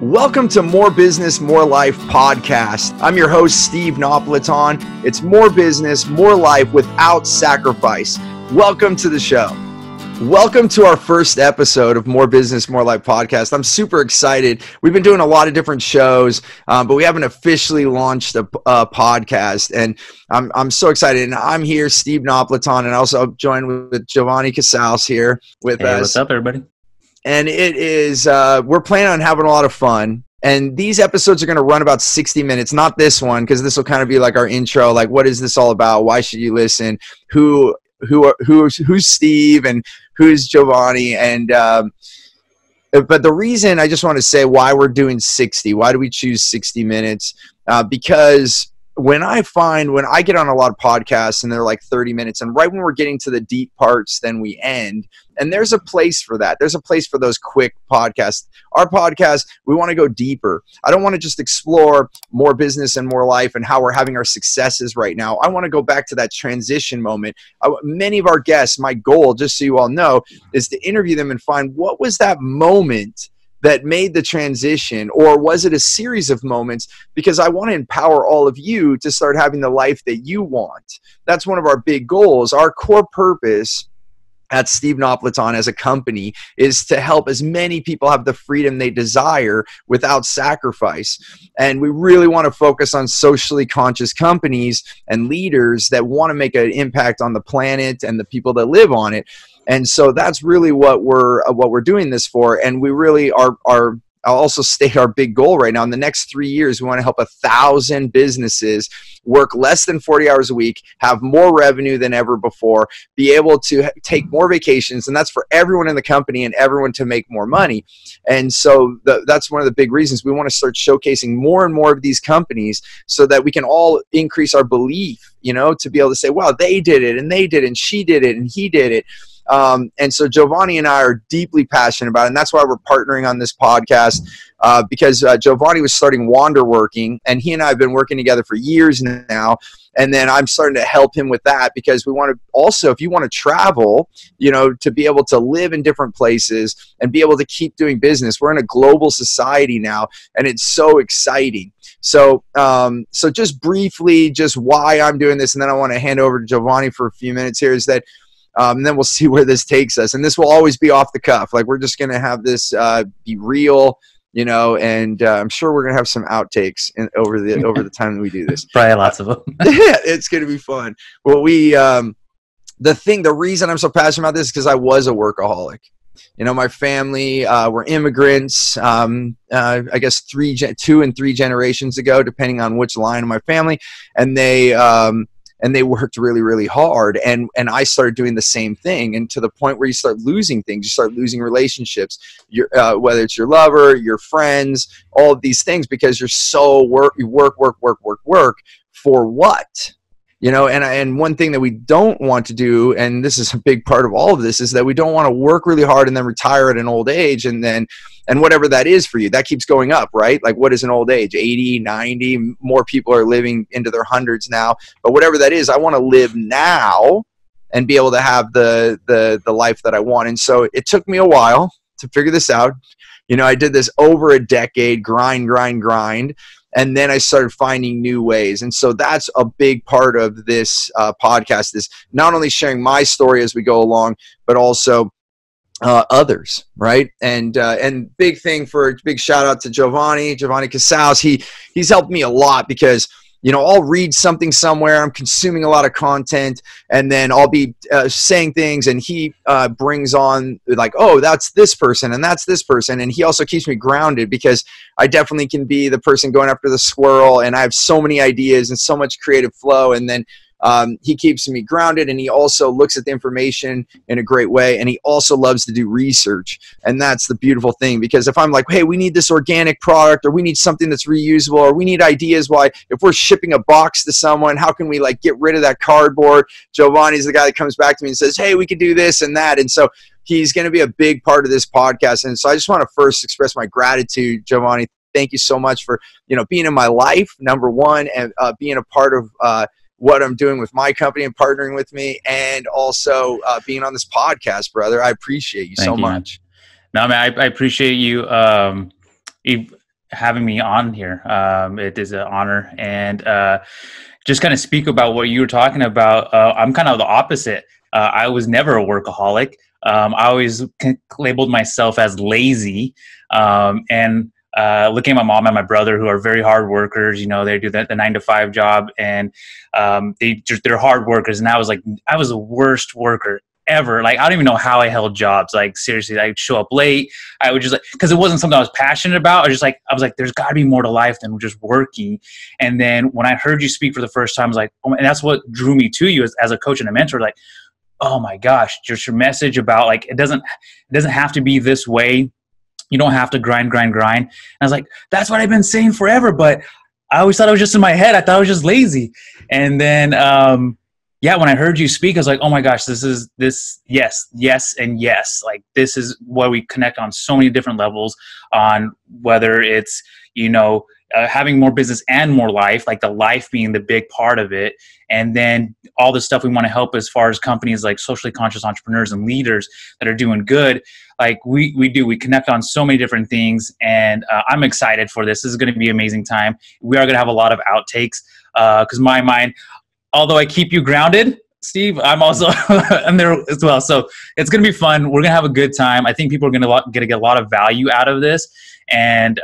Welcome to More Business, More Life podcast. I'm your host, Steve Napolitan. It's more business, more life without sacrifice. Welcome to the show. Welcome to our first episode of More Business, More Life podcast. I'm super excited. We've been doing a lot of different shows, but we haven't officially launched a podcast, and I'm so excited. And I'm here, Steve Napolitan, and also joined with Jovanni Casaus here with us. What's up, everybody? And it is, we're planning on having a lot of fun. And these episodes are going to run about 60 minutes, not this one, because this will kind of be like our intro, like what is this all about? Why should you listen? Who's Steve and who's Jovanni? And but the reason I just want to say why we're doing 60, why do we choose 60 minutes? Because when I get on a lot of podcasts and they're like 30 minutes, and right when we're getting to the deep parts, then we end. And there's a place for that. There's a place for those quick podcasts. Our podcast, we want to go deeper. I don't want to just explore more business and more life and how we're having our successes right now. I want to go back to that transition moment. Many of our guests, my goal, just so you all know, is to interview them and find what was that moment that made the transition, or was it a series of moments? Because I want to empower all of you to start having the life that you want. That's one of our big goals. Our core purpose at Steve Napolitan as a company is to help as many people have the freedom they desire without sacrifice. And we really want to focus on socially conscious companies and leaders that want to make an impact on the planet and the people that live on it. And so that's really what we're doing this for. And we really are I'll also state our big goal right now. In the next 3 years, we want to help 1,000 businesses work less than 40 hours a week, have more revenue than ever before, be able to take more vacations. And that's for everyone in the company and everyone to make more money. And so that's one of the big reasons we want to start showcasing more and more of these companies so that we can all increase our belief, to be able to say, wow, they did it and they did it and she did it and he did it. And so Jovanni and I are deeply passionate about it, and that's why we're partnering on this podcast, because Jovanni was starting Wander Working, and he and I have been working together for years now, and then I'm starting to help him with that because we want to also, if you want to travel, to be able to live in different places and be able to keep doing business. We're in a global society now, and it's so exciting. So just briefly, just why I'm doing this, and then I want to hand over to Jovanni for a few minutes here, is that and then we'll see where this takes us. And this will always be off the cuff. Like, we're just going to have this be real, and I'm sure we're going to have some outtakes over the time that we do this. Probably lots of them. Yeah, it's going to be fun. Well, the reason I'm so passionate about this is because I was a workaholic. My family were immigrants, I guess 2 and 3 generations ago, depending on which line of my family. And they worked really, really hard. And I started doing the same thing. And to the point where you start losing things, you start losing relationships, whether it's your lover, your friends, all of these things, because you're so you work for what? And one thing that we don't want to do, and this is a big part of all of this, is that we don't want to work really hard and then retire at an old age. And whatever that is for you, that keeps going up, right? Like, what is an old age? 80, 90, more people are living into their hundreds now. But whatever that is, I want to live now and be able to have the life that I want. And so it took me a while to figure this out. I did this over a decade, grind. And then I started finding new ways. And so that's a big part of this podcast, is not only sharing my story as we go along, but also others, right? And big shout out to Jovanni Casaus. He's helped me a lot because, I'll read something somewhere, I'm consuming a lot of content, and then I'll be saying things, and he brings on like, oh, that's this person, and that's this person. And he also keeps me grounded because I definitely can be the person going after the squirrel, and I have so many ideas and so much creative flow. And then he keeps me grounded, and he also looks at the information in a great way, and he also loves to do research. And that's the beautiful thing, because if I'm like, hey, we need this organic product, or we need something that's reusable, or we need ideas why, if we're shipping a box to someone, how can we like get rid of that cardboard? Jovanni's the guy that comes back to me and says, hey, we can do this and that. And so he's going to be a big part of this podcast. And so I just want to first express my gratitude, Jovanni. Thank you so much for, being in my life, number one, and being a part of what I'm doing with my company and partnering with me, and also being on this podcast, brother. I appreciate you so much. Man. No, man, I appreciate you. having me on here. It is an honor, and just kind of speak about what you were talking about. I'm kind of the opposite. I was never a workaholic. I always labeled myself as lazy, and looking at my mom and my brother, who are very hard workers. You know, they do the 9 to 5 job, and they're hard workers. And I was the worst worker ever. Like, I don't even know how I held jobs. Like, seriously, I'd show up late. I would just, like, because it wasn't something I was passionate about. I was like, there's got to be more to life than just working. And then when I heard you speak for the first time, I was like, oh, and that's what drew me to you as a coach and a mentor. Like, oh my gosh, just your message about, like, it doesn't have to be this way. You don't have to grind. And I was like, that's what I've been saying forever. But I always thought it was just in my head. I thought I was just lazy. And then, when I heard you speak, I was like, oh my gosh, yes, and yes. Like, this is where we connect on so many different levels, on whether it's, having more business and more life, like the life being the big part of it. And then all the stuff we want to help as far as companies like socially conscious entrepreneurs and leaders that are doing good. Like we connect on so many different things. And I'm excited for this. This is going to be an amazing time. We are going to have a lot of outtakes because my mind, although I keep you grounded, Steve, I'm also I'm there as well. So it's going to be fun. We're going to have a good time. I think people are going to get a lot of value out of this. And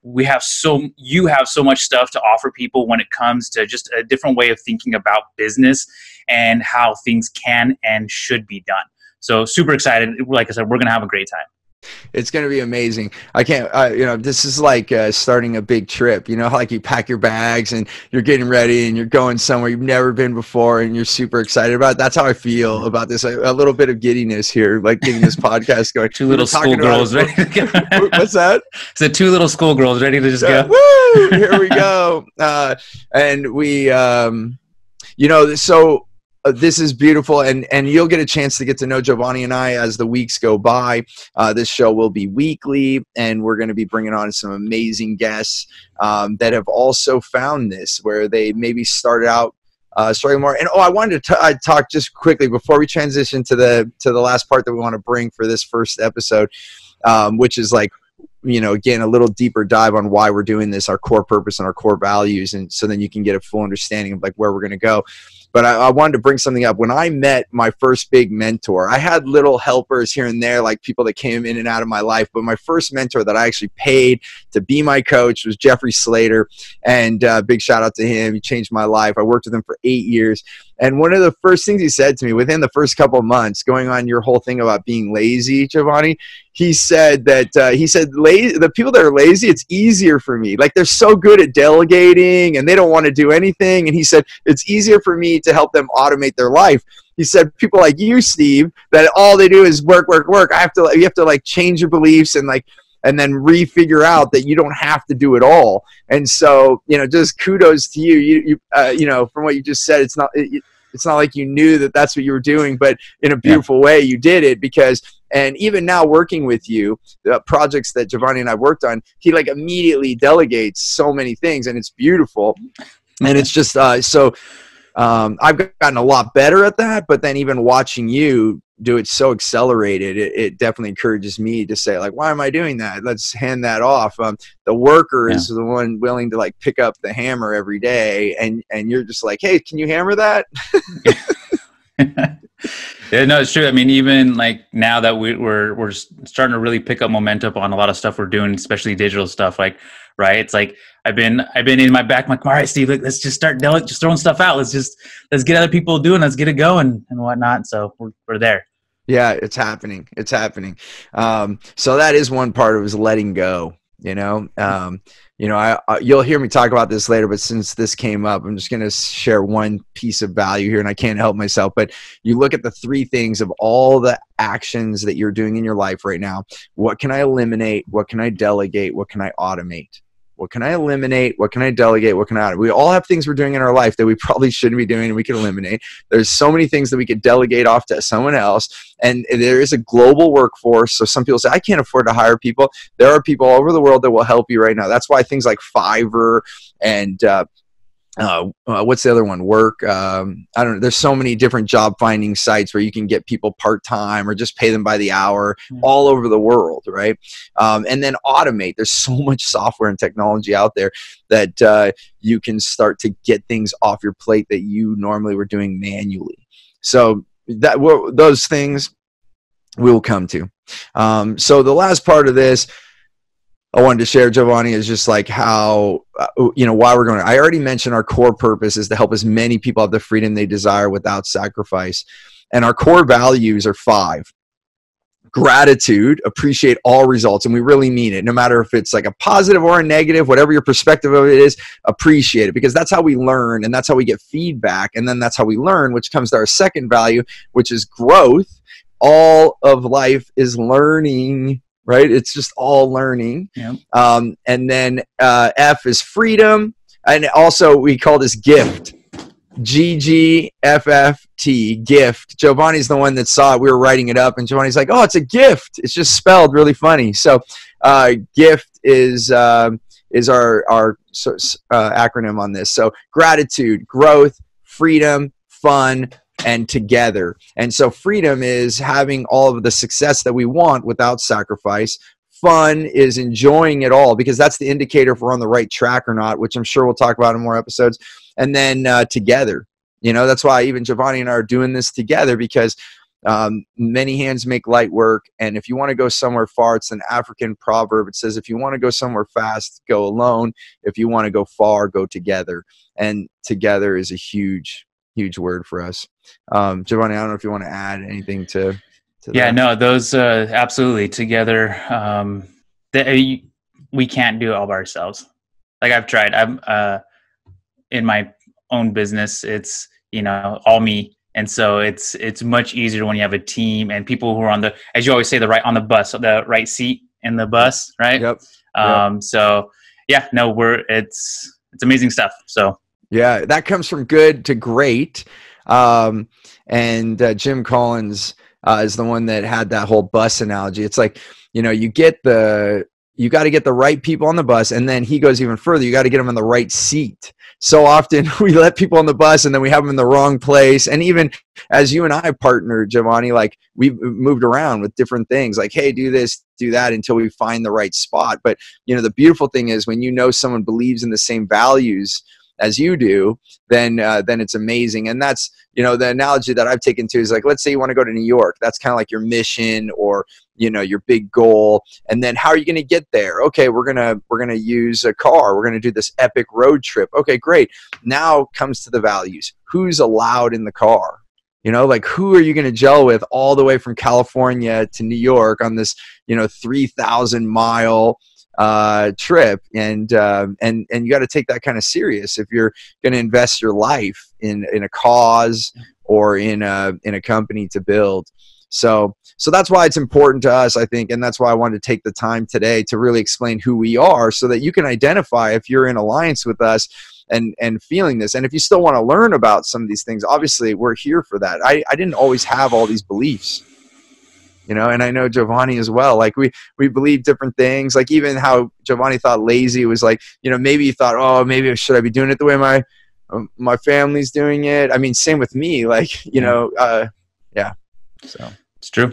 you have so much stuff to offer people when it comes to just a different way of thinking about business and how things can and should be done. So super excited. Like I said, we're going to have a great time. It's going to be amazing. I can't, this is like starting a big trip, like you pack your bags and you're getting ready and you're going somewhere you've never been before and you're super excited about it. That's how I feel about this. A little bit of giddiness here, like getting this podcast going. Two little schoolgirls ready to go. What's that? So 2 little schoolgirls ready to just go. Woo! Here we go. And we, so this is beautiful, and you'll get a chance to get to know Jovanni and I as the weeks go by. This show will be weekly, and we're going to be bringing on some amazing guests that have also found this, where they maybe started out starting more. And I wanted to talk just quickly before we transition to the last part that we want to bring for this first episode, which is like, again, a little deeper dive on why we're doing this, our core purpose and our core values. And so then you can get a full understanding of like where we're going to go. But I wanted to bring something up. When I met my first big mentor, I had little helpers here and there, like people that came in and out of my life. But my first mentor that I actually paid to be my coach was Jeffrey Slater. And big shout out to him. He changed my life. I worked with him for 8 years. And one of the first things he said to me within the first couple of months, going on your whole thing about being lazy, Jovanni, he said that the people that are lazy, it's easier for me. Like, they're so good at delegating and they don't want to do anything. And he said, it's easier for me to help them automate their life. He said, people like you, Steve, that all they do is work. You have to like change your beliefs and then refigure out that you don't have to do it all. And so, just kudos to you. You from what you just said, it's not like you knew that that's what you were doing, but in a beautiful way you did it, because, and even now working with you, the projects that Jovanni and I worked on, he like immediately delegates so many things, and it's beautiful. And it's just, I've gotten a lot better at that, but then even watching you do it so accelerated, it definitely encourages me to say, like, why am I doing that? Let's hand that off. The worker is the one willing to like pick up the hammer every day, and you're just like, hey, can you hammer that? Yeah, no, it's true. I mean, even like now that we're starting to really pick up momentum on a lot of stuff we're doing, especially digital stuff. Like, right? It's like I've been in my back. I'm like, all right, Steve, let's just start just throwing stuff out. Let's get other people doing. Let's get it going and whatnot. So we're there. Yeah, it's happening. It's happening. So that is one part of it, is letting go. You'll hear me talk about this later, but since this came up, I'm just going to share one piece of value here, and I can't help myself. But you look at the 3 things of all the actions that you're doing in your life right now. What can I eliminate? What can I delegate? What can I automate? What can I eliminate? What can I delegate? What can I automate? We all have things we're doing in our life that we probably shouldn't be doing and we can eliminate. There's so many things that we could delegate off to someone else. And there is a global workforce. So some people say, I can't afford to hire people. There are people all over the world that will help you right now. That's why things like Fiverr and what's the other one? Work. I don't know. There's so many different job finding sites where you can get people part-time or just pay them by the hour all over the world. Right. And then automate. There's so much software and technology out there that you can start to get things off your plate that you normally were doing manually. So those things we will come to. So the last part of this I wanted to share, Jovanni, is just like how, why we're going. I already mentioned our core purpose is to help as many people have the freedom they desire without sacrifice. And our core values are 5. Gratitude, appreciate all results. And we really mean it. No matter if it's like a positive or a negative, whatever your perspective of it is, appreciate it, because that's how we learn and that's how we get feedback. And then that's how we learn, which comes to our second value, which is growth. All of life is learning. Right? It's just all learning. Yep. And then F is freedom. And also we call this gift. GGFFT, gift. Giovanni's the one that saw it. We were writing it up and Giovanni's like, oh, it's a gift. It's just spelled really funny. So gift is our acronym on this. So gratitude, growth, freedom, fun, and together. And so freedom is having all of the success that we want without sacrifice. Fun is enjoying it all, because that's the indicator if we're on the right track or not, which I'm sure we'll talk about in more episodes. And then together, that's why even Jovanni and I are doing this together, because many hands make light work. And if you want to go somewhere far, it's an African proverb. It says, if you want to go somewhere fast, go alone. If you want to go far, go together. And together is a huge word for us. Jovanni, I don't know if you want to add anything to yeah, that. no, those absolutely together. We can't do it all by ourselves. Like I've tried. I'm in my own business. It's all me, and so it's much easier when you have a team and people who are on the, as you always say, the right seat in the bus, right? Yep. So yeah, no, it's amazing stuff. So. Yeah, that comes from good to great. And Jim Collins is the one that had that whole bus analogy. It's like, you got to get the right people on the bus. And then he goes even further. You got to get them in the right seat. So often we let people on the bus and then we have them in the wrong place. And even as you and I partnered, Jovanni, like we've moved around with different things like, hey, do this, do that until we find the right spot. But, the beautiful thing is when someone believes in the same values as you do, then it's amazing. And that's, the analogy that I've taken to is like, let's say you want to go to New York. That's kind of like your mission or, your big goal. And then how are you going to get there? Okay, we're going to use a car. We're going to do this epic road trip. Okay, great. Now comes to the values. Who's allowed in the car? Like who are you going to gel with all the way from California to New York on this, 3,000-mile trip, and you got to take that kind of serious if you're going to invest your life in a cause or in a company to build. So that's why it's important to us, I think, and that's why I wanted to take the time today to really explain who we are, so that you can identify if you're in alliance with us and feeling this. And if you still want to learn about some of these things, obviously we're here for that. I didn't always have all these beliefs. And I know Jovanni as well. Like we believe different things. Like even how Jovanni thought lazy was like, maybe he thought, oh, maybe should I be doing it the way my family's doing it? I mean, same with me. Like, yeah. So it's true.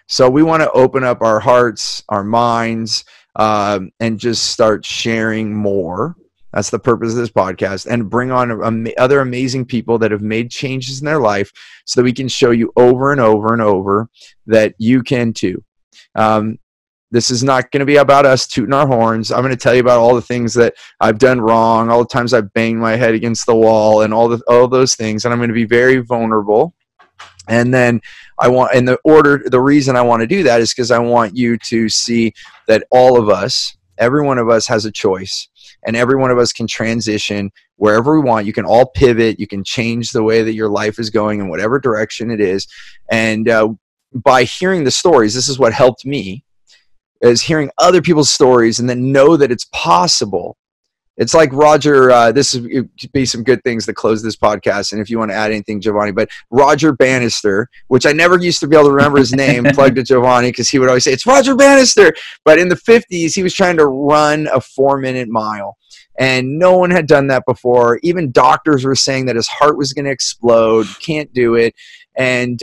So we want to open up our hearts, our minds, and just start sharing more. That's the purpose of this podcast, and bring on other amazing people that have made changes in their life, so that we can show you over and over and over that you can too. This is not going to be about us tooting our horns. I'm going to tell you about all the things that I've done wrong, all the times I've banged my head against the wall, and all those things. And I'm going to be very vulnerable. And then the reason I want to do that is because I want you to see that every one of us has a choice. And every one of us can transition wherever we want. You can all pivot. You can change the way that your life is going in whatever direction it is. And by hearing the stories, this is what helped me, is hearing other people's stories and then know that it's possible. It's like Roger, this would be some good things to close this podcast. And if you want to add anything, Jovanni, but Roger Bannister, which I never used to be able to remember his name, plugged to Jovanni because he would always say, it's Roger Bannister. But in the 50s, he was trying to run a 4-minute mile. And no one had done that before. Even doctors were saying that his heart was going to explode, can't do it. And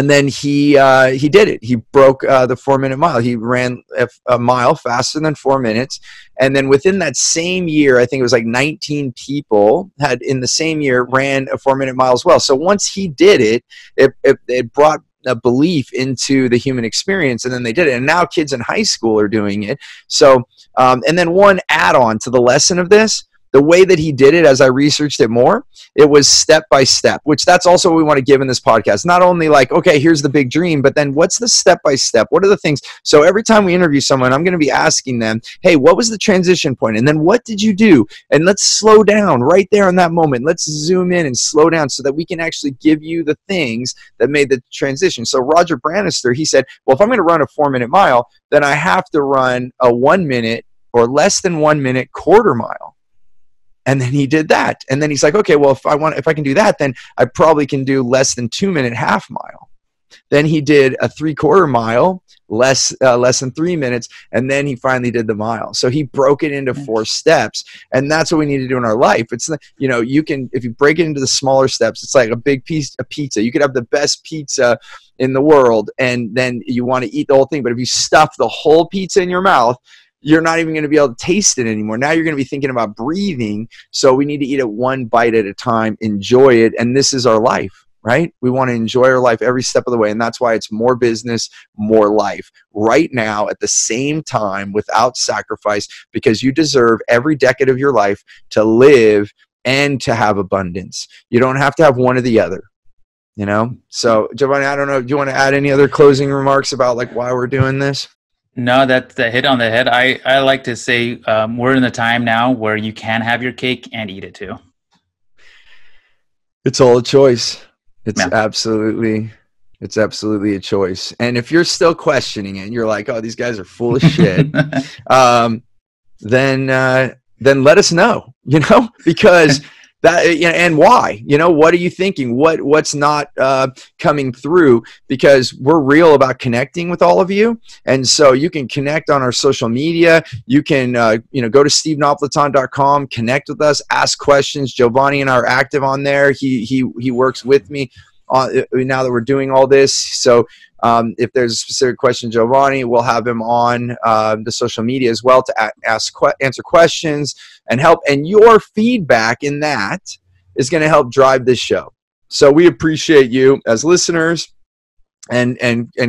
then he did it. He broke the 4-minute mile. He ran a mile faster than 4 minutes. And then within that same year, I think it was like 19 people had in the same year ran a 4-minute mile as well. So once he did it, it brought a belief into the human experience, and then they did it. And now kids in high school are doing it. So, and then one add-on to the lesson of this, the way that he did it, as I researched it more, it was step by step, which that's also what we want to give in this podcast. Not only like, okay, here's the big dream, but then what's the step by step? What are the things? So every time we interview someone, I'm going to be asking them, hey, what was the transition point? And then what did you do? And let's slow down right there in that moment. Let's zoom in and slow down so that we can actually give you the things that made the transition. So Roger Bannister, he said, well, if I'm going to run a 4-minute mile, then I have to run a 1 minute or less than 1 minute quarter mile. And then he did that. And then he's like, okay, well, if I can do that, then I probably can do less than 2 minute half mile. Then he did a 3/4 mile, less than 3 minutes. And then he finally did the mile. So he broke it into 4 steps. And that's what we need to do in our life. It's, you know, you can, if you break it into the smaller steps, it's like a big piece of pizza. You could have the best pizza in the world, and then you want to eat the whole thing. But if you stuff the whole pizza in your mouth, you're not even going to be able to taste it anymore. Now you're going to be thinking about breathing. So we need to eat it one bite at a time, enjoy it. And this is our life, right? We want to enjoy our life every step of the way. And that's why it's more business, more life right now at the same time without sacrifice, because you deserve every decade of your life to live and to have abundance. You don't have to have one or the other, you know? So Jovanni, I don't know, do you want to add any other closing remarks about like why we're doing this? No, that's the hit on the head. I like to say we're in the time now where you can have your cake and eat it too. It's all a choice. It's absolutely a choice. And if you're still questioning it and you're like, oh, these guys are full of shit, then let us know, you know, because that, you know, and why, you know, what are you thinking? What's not coming through? Because we're real about connecting with all of you. And so you can connect on our social media. You can, you know, go to stevenapolitan.com, connect with us, ask questions. Jovanni and I are active on there. He works with me now that we're doing all this. So if there's a specific question, Jovanni, we'll have him on the social media as well to answer questions and help. And your feedback in that is going to help drive this show. So we appreciate you as listeners and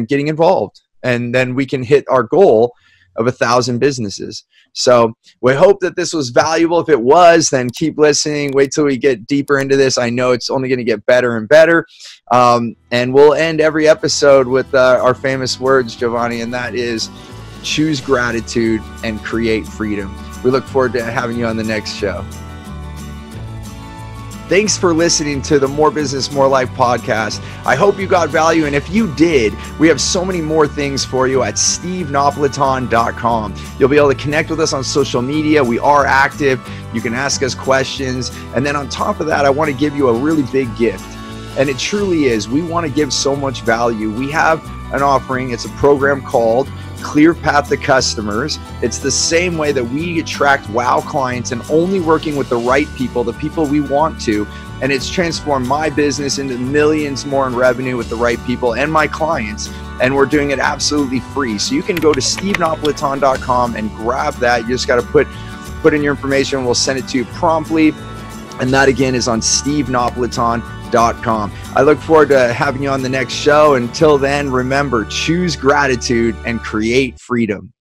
getting involved. And then we can hit our goal of 1,000 businesses. So we hope that this was valuable. If it was, then keep listening. Wait till we get deeper into this. I know it's only going to get better and better. And we'll end every episode with our famous words, Jovanni, and that is choose gratitude and create freedom. We look forward to having you on the next show. Thanks for listening to the More Business, More Life podcast. I hope you got value. And if you did, we have so many more things for you at stevenapolitan.com. You'll be able to connect with us on social media. We are active. You can ask us questions. And then on top of that, I want to give you a really big gift. And it truly is. We want to give so much value. We have an offering. It's a program called Clear Path to Customers. It's the same way that we attract wow clients and only working with the right people, the people we want to. And it's transformed my business into millions more in revenue with the right people and my clients. And we're doing it absolutely free. So you can go to stevenapolitan.com and grab that. You just got to put in your information. We'll send it to you promptly. And that again is on stevenapolitan.com. I look forward to having you on the next show. Until then, remember, choose gratitude and create freedom.